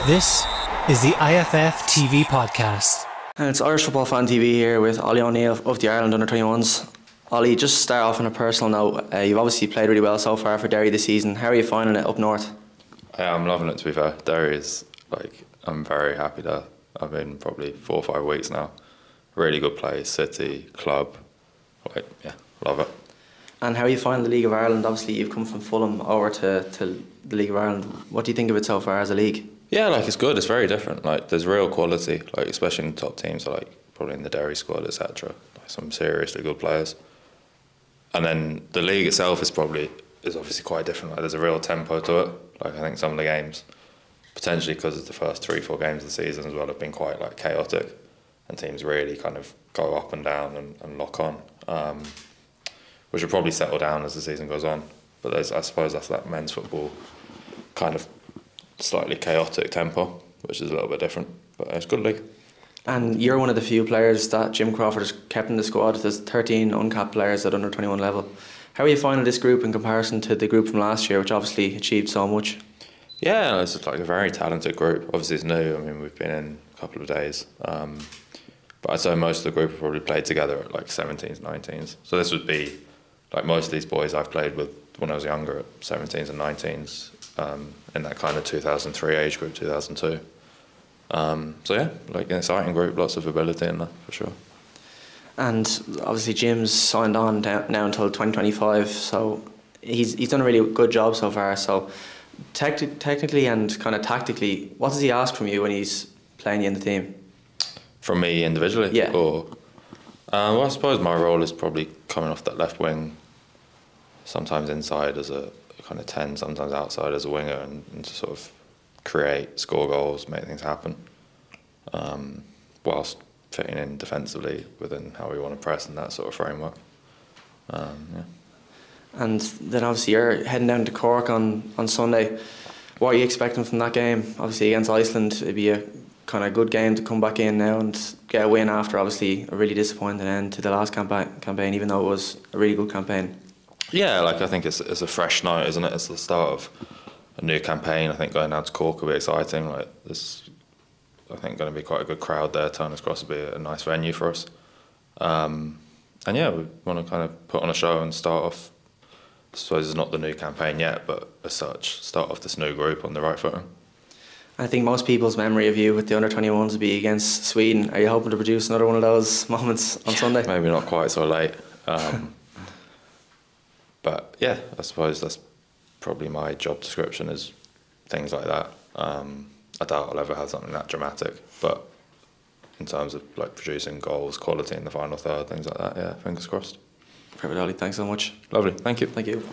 This is the IFF TV podcast. And it's Irish Football Fan TV here with Ollie O'Neill of the Ireland U21s. Ollie, just start off on a personal note. You've obviously played really well so far for Derry this season. How are you finding it up north? Yeah, I'm loving it, to be fair. Derry is, I'm very happy there. I've been probably 4 or 5 weeks now. Really good place, city, club. Love it. And how are you finding the League of Ireland? Obviously, you've come from Fulham over to the League of Ireland. What do you think of it so far as a league? Yeah, it's good. It's very different. There's real quality, especially in the top teams, probably in the Derry squad, etc. Some seriously good players. And then the league itself is obviously quite different. There's a real tempo to it. I think some of the games, potentially because it's the first 3-4 games of the season as well, have been quite chaotic, and teams really kind of go up and down and lock on, which will probably settle down as the season goes on. But I suppose that's that men's football kind of slightly chaotic tempo, which is a little bit different, but it's a good league. And you're one of the few players that Jim Crawford has kept in the squad. There's 13 uncapped players at under 21 level. How are you finding this group in comparison to the group from last year, which obviously achieved so much? Yeah, it's a very talented group. Obviously it's new. We've been in a couple of days, but I'd say most of the group have probably played together at 17s, 19s. So this would be most of these boys I've played with when I was younger at 17s and 19s, in that kind of 2003 age group, 2002. So yeah, an exciting group, lots of ability in there for sure. And obviously Jim's signed on now until 2025, so he's done a really good job so far. So technically and kind of tactically, what does he ask from you when he's playing you in the team? From me individually? Yeah. Well, I suppose my role is probably coming off that left wing, sometimes inside as a kind of 10, sometimes outside as a winger, and to sort of create, score goals, make things happen, whilst fitting in defensively within how we want to press and that sort of framework. Yeah. And then obviously you're heading down to Cork on Sunday. What are you expecting from that game? Obviously against Iceland, it'd be a kind of good game to come back in now and get a win after obviously a really disappointing end to the last campaign, even though it was a really good campaign. Yeah, I think it's a fresh night, isn't it? It's the start of a new campaign. I think going down to Cork will be exciting. There's, I think, going to be quite a good crowd there. Turner's Cross will be a nice venue for us. And yeah, we want to kind of put on a show and start off. I suppose it's not the new campaign yet, but as such, start off this new group on the right footing. I think most people's memory of you with the under-21s would be against Sweden. Are you hoping to produce another one of those moments on Sunday? Maybe not quite so late. But yeah, I suppose that's probably my job description, is things like that. I doubt I'll ever have something that dramatic, but in terms of producing goals, quality in the final third, things like that, yeah, fingers crossed. Perfect, Ollie. Thanks so much. Lovely, thank you. Thank you.